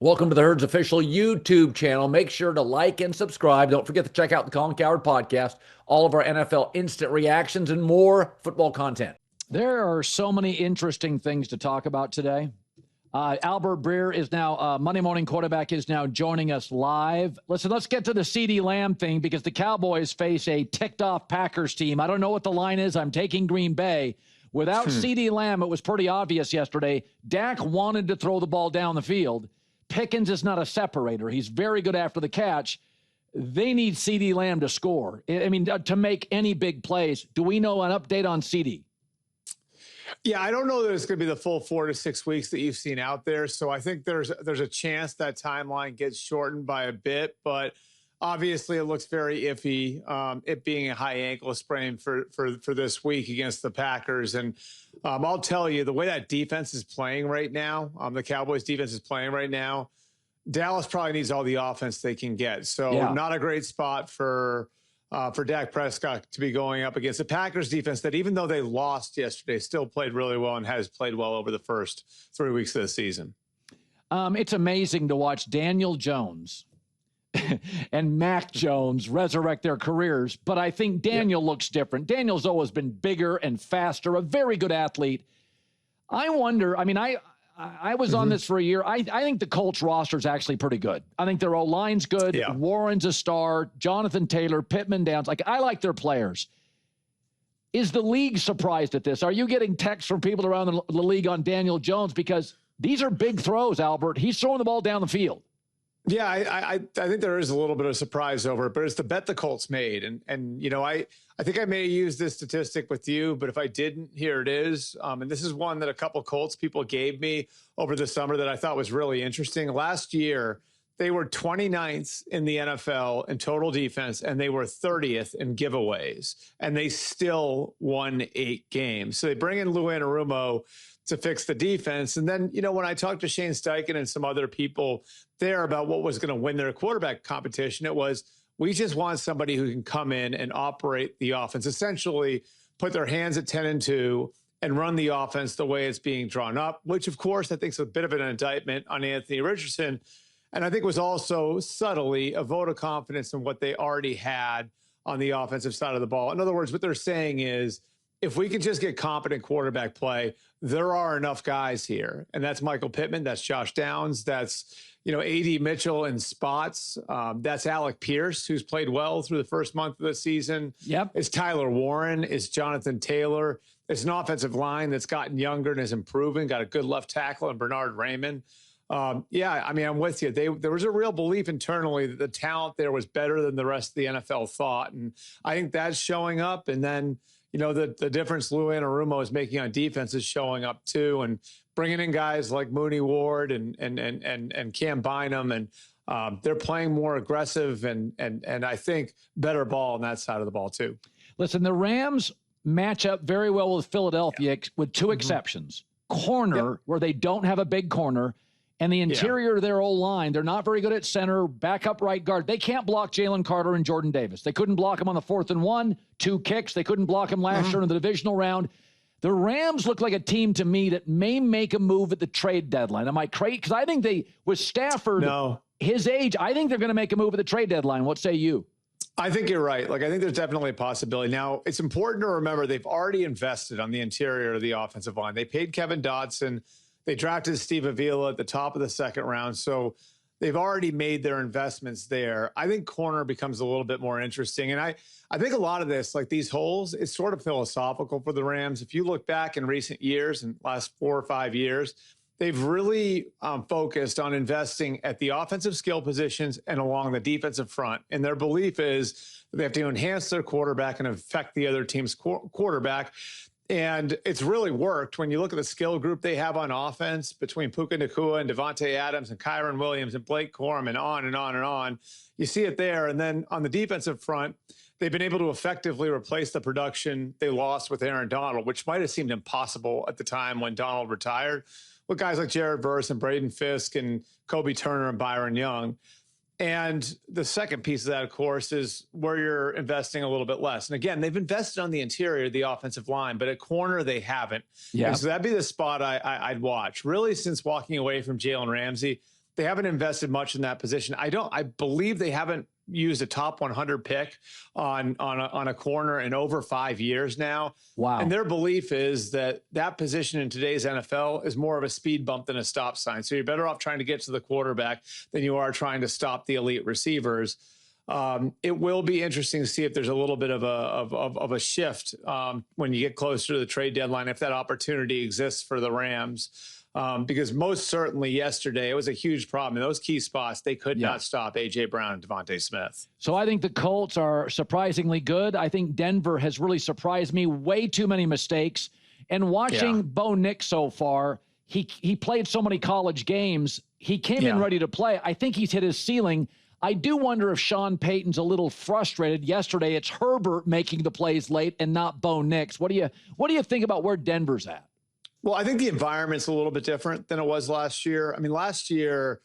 Welcome to the Herd's official YouTube channel. Make sure to like and subscribe. Don't forget to check out the Colin Cowherd podcast, all of our NFL instant reactions, and more football content. There are so many interesting things to talk about today. Albert Breer is now, Monday Morning Quarterback is now joining us live. Listen, let's get to the CeeDee Lamb thing because the Cowboys face a ticked-off Packers team. I don't know what the line is. I'm taking Green Bay. Without CeeDee Lamb, it was pretty obvious yesterday. Dak wanted to throw the ball down the field. Pickens is not a separator. He's very good after the catch. They need CeeDee Lamb to score. I mean, to make any big plays. Do we know an update on CeeDee? Yeah, I don't know that it's going to be the full 4 to 6 weeks that you've seen out there. So I think there's a chance that timeline gets shortened by a bit, but obviously it looks very iffy. It being a high ankle sprain for this week against the Packers. And I'll tell you, the way that defense is playing right now, the Cowboys defense is playing right now, Dallas probably needs all the offense they can get. So not a great spot for Dak Prescott to be going up against the Packers defense that, even though they lost yesterday, still played really well and has played well over the first 3 weeks of the season. It's amazing to watch Daniel Jones and Mac Jones resurrect their careers, but I think Daniel looks different. Daniel's always been bigger and faster, a very good athlete. I wonder, I mean, I was on this for a year. I think the Colts roster is actually pretty good. I think their O-line's good. Yeah. Warren's a star. Jonathan Taylor, Pittman Downs. I like their players. Is the league surprised at this? Are you getting texts from people around the league on Daniel Jones? Because these are big throws, Albert. He's throwing the ball down the field. Yeah, I think there is a little bit of surprise over it, but it's the bet the Colts made. And you know, I think I may use this statistic with you, but if I didn't, here it is. And this is one that a couple Colts people gave me over the summer that I thought was really interesting. Last year, they were 29th in the NFL in total defense, and they were 30th in giveaways, and they still won 8 games. So they bring in Lou Anarumo to fix the defense. And then, you know, when I talked to Shane Steichen and some other people there about what was going to win their quarterback competition, it was, we just want somebody who can come in and operate the offense, essentially put their hands at 10-2 and run the offense the way it's being drawn up, which of course I think is a bit of an indictment on Anthony Richardson. And I think was also subtly a vote of confidence in what they already had on the offensive side of the ball. In other words, what they're saying is, if we can just get competent quarterback play, there are enough guys here. And that's Michael Pittman. That's Josh Downs. That's, you know, A.D. Mitchell in spots. That's Alec Pierce, who's played well through the first month of the season. Yep. It's Tyler Warren. It's Jonathan Taylor. It's an offensive line that's gotten younger and is improving. Got a good left tackle in Bernard Raymond. Yeah, I mean, I'm with you. There was a real belief internally that the talent there was better than the rest of the NFL thought. And I think that's showing up. And then, you know, the difference Lou Anarumo is making on defense is showing up too, and bringing in guys like Mooney Ward and Cam Bynum, and they're playing more aggressive and I think better ball on that side of the ball too. Listen, the Rams match up very well with Philadelphia with 2 exceptions. Corner, where they don't have a big corner, and the interior of their old line, they're not very good at center, backup right guard. They can't block Jalen Carter and Jordan Davis. They couldn't block him on the 4th and 1, 2 kicks. They couldn't block him last year in the divisional round. The Rams look like a team to me that may make a move at the trade deadline. Am I crazy? Because I think with Stafford, his age, I think they're going to make a move at the trade deadline. What say you? I think you're right. Like, I think there's definitely a possibility. Now, it's important to remember they've already invested on the interior of the offensive line. They paid Kevin Dotson. They drafted Steve Avila at the top of the 2nd round. So they've already made their investments there. I think corner becomes a little bit more interesting. And I think a lot of this, like these holes, it's sort of philosophical for the Rams. If you look back in recent years, in the last 4 or 5 years, they've really focused on investing at the offensive skill positions and along the defensive front. And their belief is they have to enhance their quarterback and affect the other team's quarterback. And it's really worked when you look at the skill group they have on offense between Puka Nacua and Devontae Adams and Kyron Williams and Blake Corum and on and on and on. You see it there. And then on the defensive front, they've been able to effectively replace the production they lost with Aaron Donald, which might have seemed impossible at the time when Donald retired, with guys like Jared Verse and Braden Fisk and Kobe Turner and Byron Young. And the second piece of that, of course, is where you're investing a little bit less. And again, they've invested on the interior of the offensive line, but at corner, they haven't. Yeah. And so that'd be the spot I'd watch. Really, since walking away from Jalen Ramsey, They haven't invested much in that position. I believe they haven't used a top 100 pick on a corner in over 5 years now. Wow. And their belief is that position in today's NFL is more of a speed bump than a stop sign. So you're better off trying to get to the quarterback than you are trying to stop the elite receivers. It will be interesting to see if there's a little bit of a shift when you get closer to the trade deadline, if that opportunity exists for the Rams. Because most certainly yesterday, it was a huge problem. In those key spots, they could not stop A.J. Brown and Devontae Smith. So I think the Colts are surprisingly good. I think Denver has really surprised me. Way too many mistakes. And watching Bo Nix so far, he played so many college games. He came in ready to play. I think he's hit his ceiling. I do wonder if Sean Payton's a little frustrated. Yesterday, it's Herbert making the plays late and not Bo Nix. What do you think about where Denver's at? Well, I think the environment's a little bit different than it was last year. I mean, last year,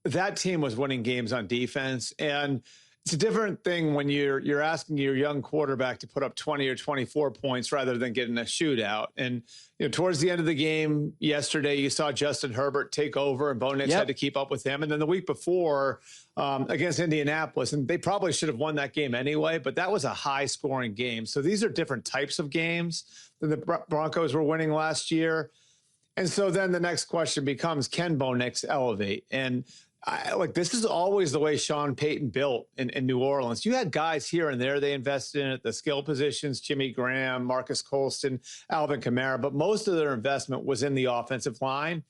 that team was winning games on defense. And it's a different thing when you're asking your young quarterback to put up 20 or 24 points rather than getting a shootout. And towards the end of the game yesterday, you saw Justin Herbert take over and Bo Nix had to keep up with him. And then the week before against Indianapolis, and they probably should have won that game anyway, but that was a high-scoring game. So these are different types of games than the Broncos were winning last year. And so then the next question becomes, can Bo Nix elevate? And this is always the way Sean Payton built in New Orleans. You had guys here and there they invested in at the skill positions, Jimmy Graham, Marcus Colston, Alvin Kamara, but most of their investment was in the offensive line,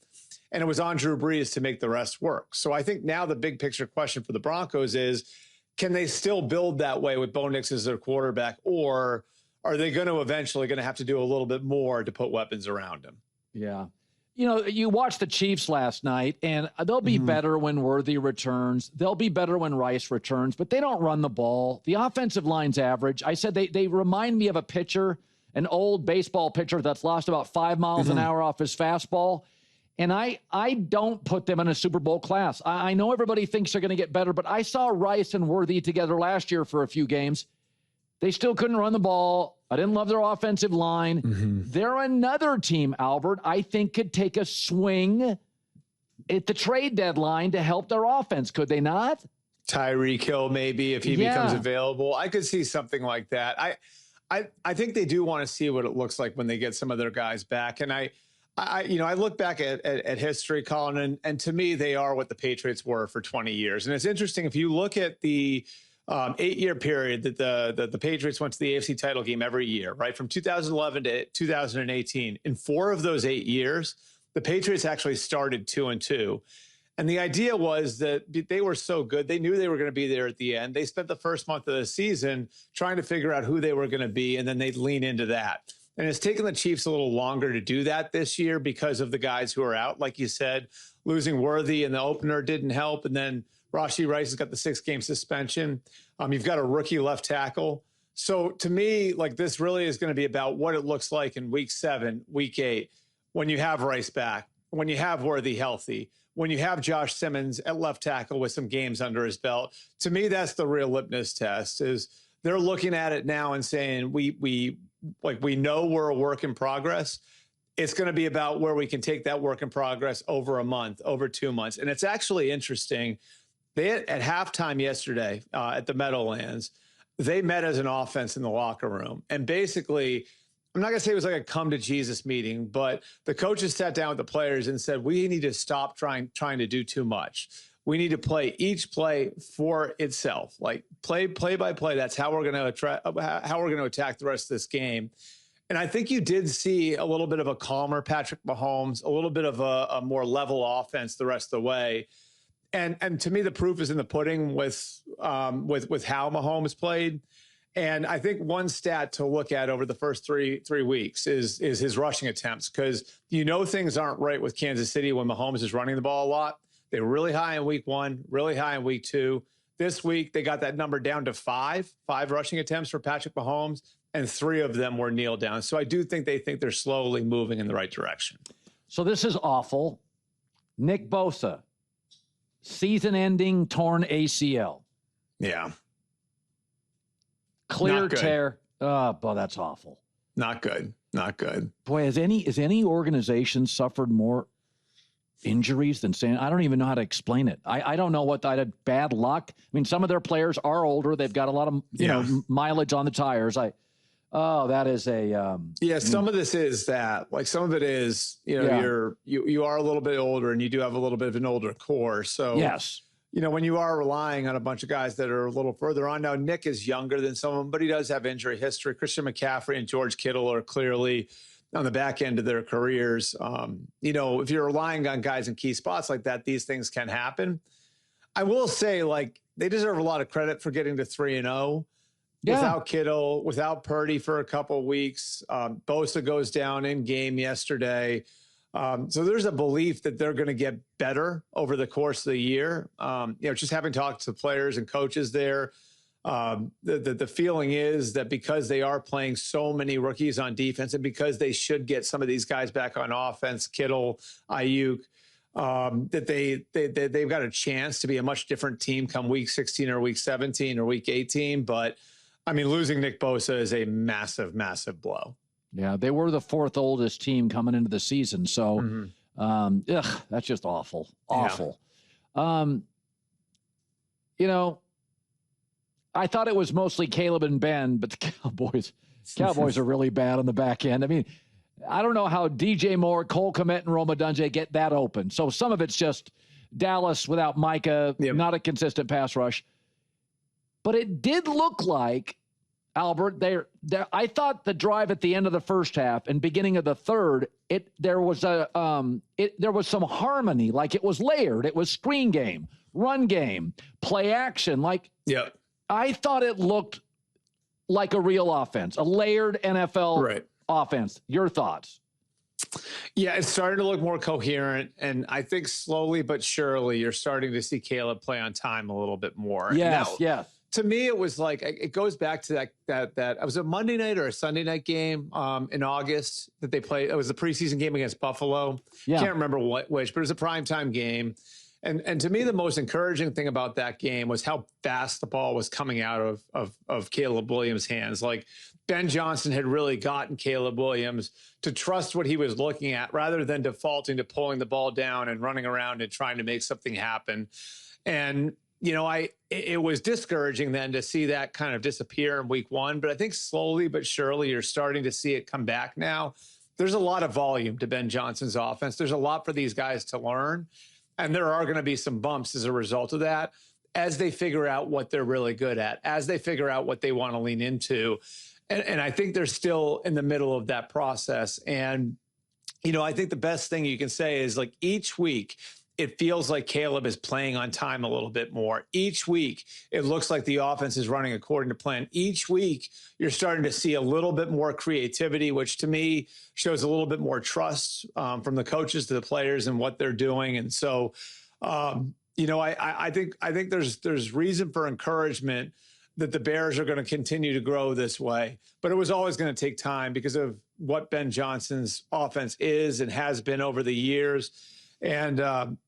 and it was on Drew Brees to make the rest work. So I think now the big picture question for the Broncos is, can they still build that way with Bo Nix as their quarterback, or are they going to eventually have to do a little bit more to put weapons around him? Yeah. You watched the Chiefs last night, and they'll be better when Worthy returns. They'll be better when Rice returns, but they don't run the ball. The offensive line's average. I said they remind me of a pitcher, an old baseball pitcher that's lost about 5 miles an hour off his fastball. And I don't put them in a Super Bowl class. I know everybody thinks they're going to get better, but I saw Rice and Worthy together last year for a few games. They still couldn't run the ball. I didn't love their offensive line. They're another team, Albert, I think could take a swing at the trade deadline to help their offense. Could they not? Tyreek Hill, maybe, if he becomes available. I could see something like that. I think they do want to see what it looks like when they get some of their guys back. And I look back at history, Colin, and to me, they are what the Patriots were for 20 years. And it's interesting, if you look at the 8-year period that the Patriots went to the AFC title game every year, right? From 2011 to 2018. In 4 of those 8 years, the Patriots actually started 2-2. And the idea was that they were so good. They knew they were going to be there at the end. They spent the first month of the season trying to figure out who they were going to be, and then they'd lean into that. And it's taken the Chiefs a little longer to do that this year because of the guys who are out. Like you said, losing Worthy in the opener didn't help. And then Rashee Rice has got the 6-game suspension. You've got a rookie left tackle. So to me, this really is going to be about what it looks like in week 7, week 8, when you have Rice back, when you have Worthy healthy, when you have Josh Simmons at left tackle with some games under his belt. To me, that's the real litmus test. Is they're looking at it now and saying, we know we're a work in progress. It's going to be about where we can take that work in progress over a month, over 2 months. And it's actually interesting. At halftime yesterday at the Meadowlands, they met as an offense in the locker room. And basically, I'm not going to say it was like a come to Jesus meeting, but the coaches sat down with the players and said, we need to stop trying to do too much. We need to play each play for itself, play by play. That's how we're going to attack the rest of this game. And I think you did see a little bit of a calmer Patrick Mahomes, a little bit of a more level offense the rest of the way. And to me, the proof is in the pudding with how Mahomes played. And I think one stat to look at over the first three weeks is his rushing attempts, because things aren't right with Kansas City when Mahomes is running the ball a lot. They were really high in week 1, really high in week 2. This week, they got that number down to 5 rushing attempts for Patrick Mahomes, and 3 of them were kneel down. So I do think they're slowly moving in the right direction. So this is awful. Nick Bosa, season-ending torn ACL. Yeah. Clear tear. Oh, boy, that's awful. Not good. Not good. Boy, has any organization suffered more injuries than saying, I don't even know how to explain it. I don't know what I had bad luck. I mean, some of their players are older. They've got a lot of, you know, mileage on the tires. That is a, some of this is that, like, some of it is, you know, you are a little bit older and you do have a little bit of an older core. So, yes, you know, when you are relying on a bunch of guys that are a little further on now, Nick is younger than some of them, but he does have injury history. Christian McCaffrey and George Kittle are clearly on the back end of their careers. You know, if you're relying on guys in key spots like that, these things can happen. I will say, like, they deserve a lot of credit for getting to 3-0 without Kittle, without Purdy for a couple of weeks. Bosa goes down in game yesterday. So there's a belief that they're going to get better over the course of the year. You know, just having talked to players and coaches there, the feeling is that because they are playing so many rookies on defense and because they should get some of these guys back on offense, Kittle, Ayuk, that they've got a chance to be a much different team come week 16 or week 17 or week 18. But I mean, losing Nick Bosa is a massive, massive blow. Yeah, they were the fourth oldest team coming into the season. So, that's just awful. Awful. Yeah. You know, I thought it was mostly Caleb and Ben, but the Cowboys are really bad on the back end. I mean, I don't know how DJ Moore, Cole Kmet, and Rome Odunze get that open. So some of it's just Dallas without Micah, not a consistent pass rush. But it did look like, Albert, I thought the drive at the end of the first half and beginning of the third, there was some harmony, like it was layered. It was screen game, run game, play action. I thought it looked like a real offense, a layered NFL offense. Your thoughts? Yeah, it's starting to look more coherent, and I think slowly but surely you're starting to see Caleb play on time a little bit more. Yes. To me, it was like, it goes back to that it was a Monday night or a Sunday night game in August that they played. It was the preseason game against Buffalo. Can't remember which, but it was a primetime game. And to me, the most encouraging thing about that game was how fast the ball was coming out of Caleb Williams' hands. Like, Ben Johnson had really gotten Caleb Williams to trust what he was looking at rather than defaulting to pulling the ball down and running around and trying to make something happen. And, you know, it was discouraging then to see that kind of disappear in week one, but I think slowly but surely you're starting to see it come back now. There's a lot of volume to Ben Johnson's offense. There's a lot for these guys to learn, and there are going to be some bumps as a result of that as they figure out what they're really good at, as they figure out what they want to lean into. And I think they're still in the middle of that process. And, you know, I think the best thing you can say is, like, each week, it feels like Caleb is playing on time a little bit more. Each week, it looks like the offense is running according to plan. Each week, you're starting to see a little bit more creativity, which to me shows a little bit more trust from the coaches to the players and what they're doing. And so, you know, I think there's reason for encouragement that the Bears are going to continue to grow this way. But it was always going to take time because of what Ben Johnson's offense is and has been over the years. And,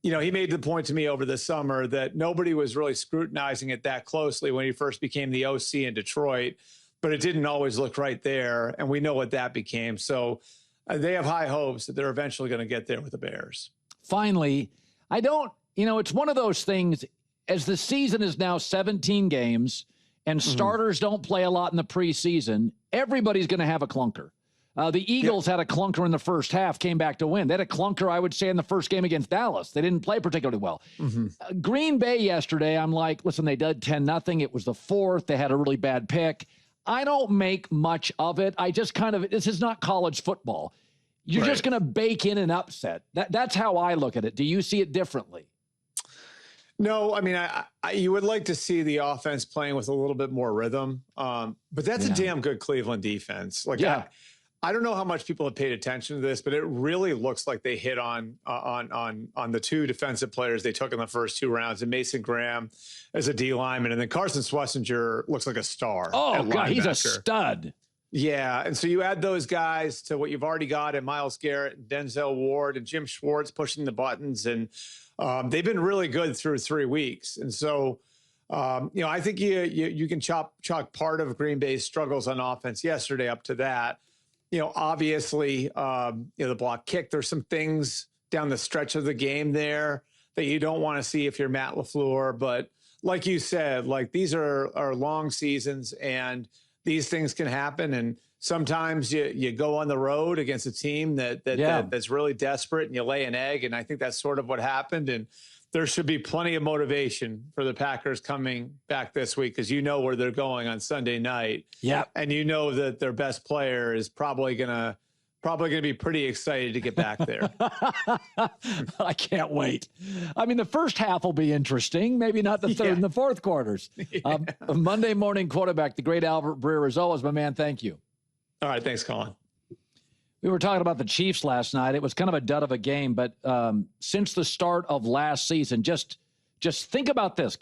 you know, he made the point to me over the summer that nobody was really scrutinizing it that closely when he first became the OC in Detroit, but it didn't always look right there. And we know what that became. So they have high hopes that they're eventually going to get there with the Bears. Finally, it's one of those things, as the season is now 17 games and starters don't play a lot in the preseason, everybody's going to have a clunker. The Eagles had a clunker in the first half, came back to win. They had a clunker, I would say, in the first game against Dallas. They didn't play particularly well. Green Bay yesterday, I'm like, listen, they did 10-0. It was the fourth. They had a really bad pick. I don't make much of it. I just this is not college football. You're just going to bake in an upset. That's how I look at it. Do you see it differently? No, I mean, you would like to see the offense playing with a little bit more rhythm. But that's a damn good Cleveland defense. I don't know how much people have paid attention to this, but it really looks like they hit on the two defensive players they took in the first two rounds, and Mason Graham as a D lineman, and then Carson Schlesinger looks like a star. Oh God, he's a stud. Yeah, and so you add those guys to what you've already got in Myles Garrett, and Denzel Ward, and Jim Schwartz pushing the buttons, and they've been really good through 3 weeks. And so, I think you can chalk part of Green Bay's struggles on offense yesterday up to that. Obviously, the block kick, there's some things down the stretch of the game there that you don't want to see if you're Matt LaFleur. But like you said, like these are long seasons and these things can happen. And sometimes you go on the road against a team that's really desperate and you lay an egg. And I think that's sort of what happened. And there should be plenty of motivation for the Packers coming back this week because you know where they're going on Sunday night. Yeah. And you know that their best player is probably gonna be pretty excited to get back there. I can't wait. I mean, the first half will be interesting, maybe not the third and the fourth quarters. Yeah. Monday morning quarterback, the great Albert Breer, as always, my man, thank you. All right, thanks, Colin. We were talking about the Chiefs last night. It was kind of a dud of a game, but since the start of last season, just think about this,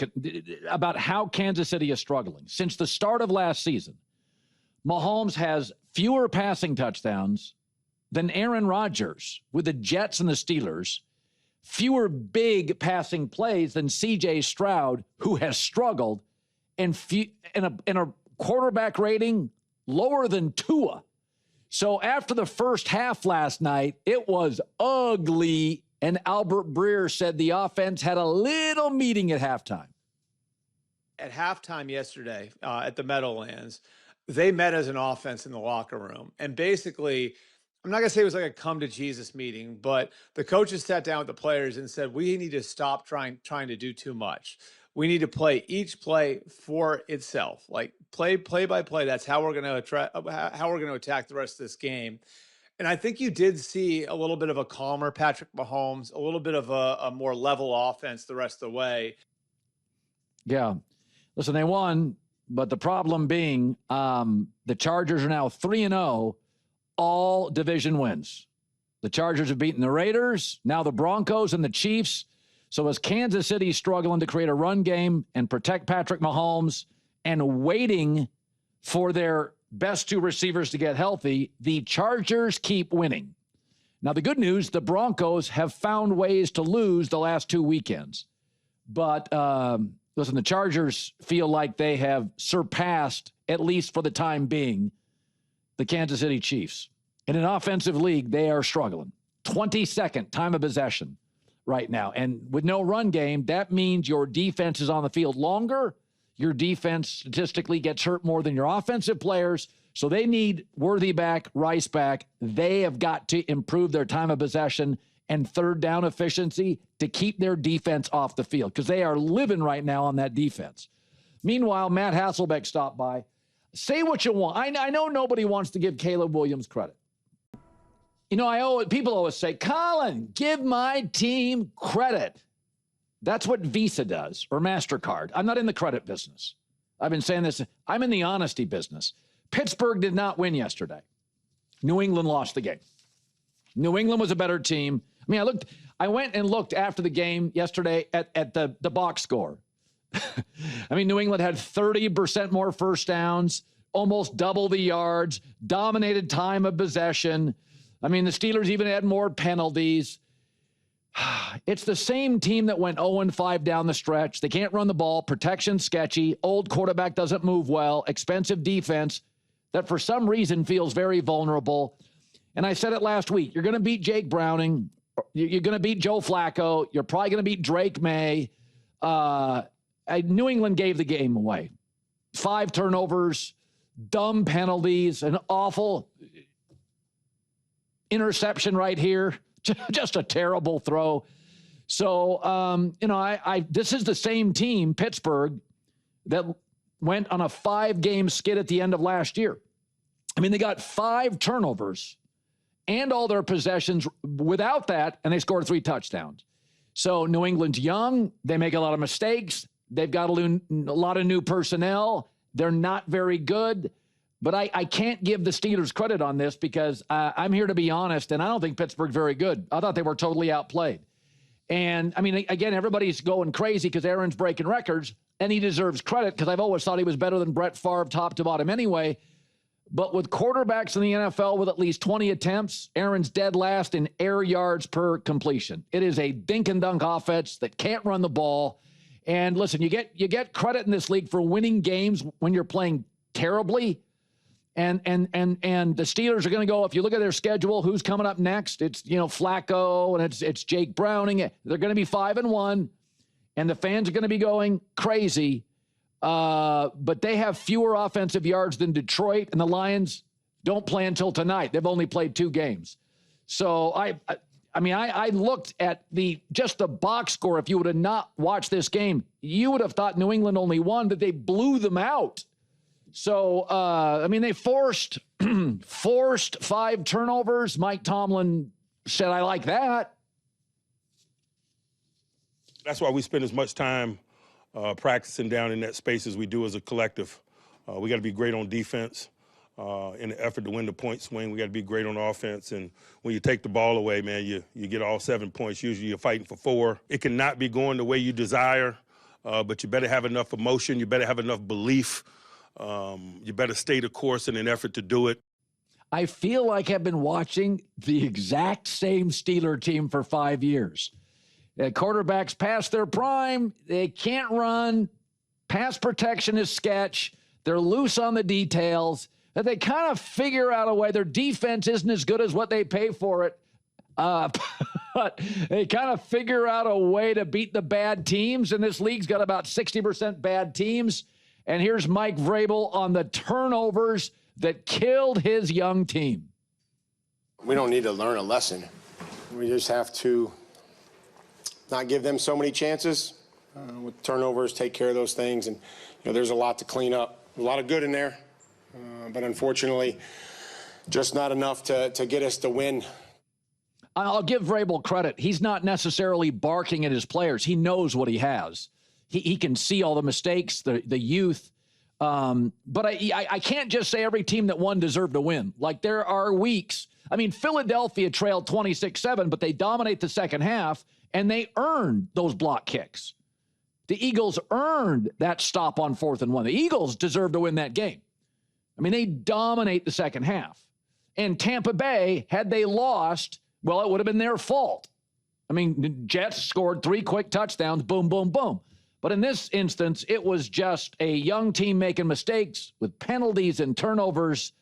about how Kansas City is struggling. Since the start of last season, Mahomes has fewer passing touchdowns than Aaron Rodgers with the Jets and the Steelers, fewer big passing plays than C.J. Stroud, who has struggled, and in a quarterback rating lower than Tua. So after the first half last night, it was ugly, and Albert Breer said the offense had a little meeting at halftime. At halftime yesterday at the Meadowlands, they met as an offense in the locker room. And basically, I'm not going to say it was like a come to Jesus meeting, but the coaches sat down with the players and said, we need to stop trying to do too much. We need to play each play for itself, like play by play. That's how we're going to attack the rest of this game. And I think you did see a little bit of a calmer Patrick Mahomes, a little bit of a more level offense the rest of the way. Yeah. Listen, they won, but the problem being the Chargers are now 3-0, all division wins. The Chargers have beaten the Raiders, now the Broncos and the Chiefs. So as Kansas City struggling to create a run game and protect Patrick Mahomes and waiting for their best two receivers to get healthy, the Chargers keep winning. Now, the good news, the Broncos have found ways to lose the last two weekends. But listen, the Chargers feel like they have surpassed, at least for the time being, the Kansas City Chiefs. In an offensive league, they are struggling. 22nd time of possession right now. And with no run game, that means your defense is on the field longer. Your defense statistically gets hurt more than your offensive players. So they need Worthy back, Rice back. They have got to improve their time of possession and third down efficiency to keep their defense off the field because they are living right now on that defense. Meanwhile, Matt Hasselbeck stopped by. Say what you want. I know nobody wants to give Caleb Williams credit. You know, people always say, Colin, give my team credit. That's what Visa does or MasterCard. I'm not in the credit business. I've been saying this. I'm in the honesty business. Pittsburgh did not win yesterday. New England lost the game. New England was a better team. I mean, I went and looked after the game yesterday at the box score. I mean, New England had 30% more first downs, almost double the yards, dominated time of possession. I mean, the Steelers even had more penalties. It's the same team that went 0-5 down the stretch. They can't run the ball. Protection sketchy. Old quarterback doesn't move well. Expensive defense that for some reason feels very vulnerable. And I said it last week. You're going to beat Jake Browning. You're going to beat Joe Flacco. You're probably going to beat Drake May. New England gave the game away. 5 turnovers, dumb penalties, an awful interception right here. Just a terrible throw. So, this is the same team, Pittsburgh, that went on a 5-game skid at the end of last year. I mean, they got 5 turnovers and all their possessions without that, and they scored 3 touchdowns. So New England's young. They make a lot of mistakes. They've got a lot of new personnel. They're not very good. But I can't give the Steelers credit on this because I'm here to be honest, and I don't think Pittsburgh's very good. I thought they were totally outplayed. And, I mean, again, everybody's going crazy because Aaron's breaking records, and he deserves credit because I've always thought he was better than Brett Favre top to bottom anyway. But with quarterbacks in the NFL with at least 20 attempts, Aaron's dead last in air yards per completion. It is a dink-and-dunk offense that can't run the ball. And, listen, you get credit in this league for winning games when you're playing terribly. And the Steelers are going to go, if you look at their schedule, who's coming up next? It's, Flacco, and it's Jake Browning. They're going to be 5-1, and the fans are going to be going crazy. But they have fewer offensive yards than Detroit, and the Lions don't play until tonight. They've only played 2 games. So I looked at just the box score. If you would have not watched this game, you would have thought New England only won, but they blew them out. So, they forced 5 turnovers. Mike Tomlin said, I like that. That's why we spend as much time practicing down in that space as we do as a collective. We got to be great on defense. In the effort to win the point swing, we got to be great on offense. And when you take the ball away, man, you get all 7 points. Usually you're fighting for 4. It cannot be going the way you desire, but you better have enough emotion. You better have enough belief. You better stay the course in an effort to do it. I feel like I've been watching the exact same Steeler team for 5 years. Quarterbacks past their prime. They can't run. Pass protection is sketch. They're loose on the details. That they kind of figure out a way. Their defense isn't as good as what they pay for it. But they kind of figure out a way to beat the bad teams. And this league's got about 60% bad teams. And here's Mike Vrabel on the turnovers that killed his young team. We don't need to learn a lesson. We just have to not give them so many chances. With turnovers, take care of those things. And, there's a lot to clean up. A lot of good in there. But unfortunately, just not enough to get us to win. I'll give Vrabel credit. He's not necessarily barking at his players. He knows what he has. He can see all the mistakes, the youth. But I can't just say every team that won deserved to win. Like, there are weeks. Philadelphia trailed 26-7, but they dominate the second half, and they earned those block kicks. The Eagles earned that stop on 4th and 1. The Eagles deserve to win that game. They dominate the second half. And Tampa Bay, had they lost, well, it would have been their fault. The Jets scored 3 quick touchdowns, boom, boom, boom. But in this instance, it was just a young team making mistakes with penalties and turnovers.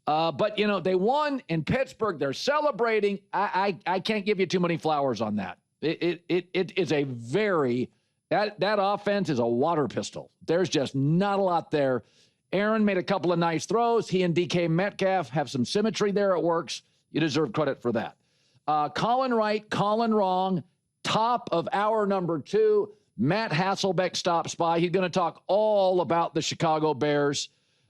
But they won in Pittsburgh. They're celebrating. I can't give you too many flowers on that. It is a very... That offense is a water pistol. There's just not a lot there. Aaron made a couple of nice throws. He and DK Metcalf have some symmetry there. It works. You deserve credit for that. Colin right, Colin wrong. Top of hour number 2. Matt Hasselbeck stops by. He's going to talk all about the Chicago Bears,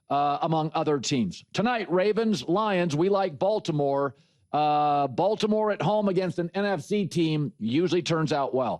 among other teams. Tonight, Ravens, Lions. We like Baltimore. Baltimore at home against an NFC team usually turns out well.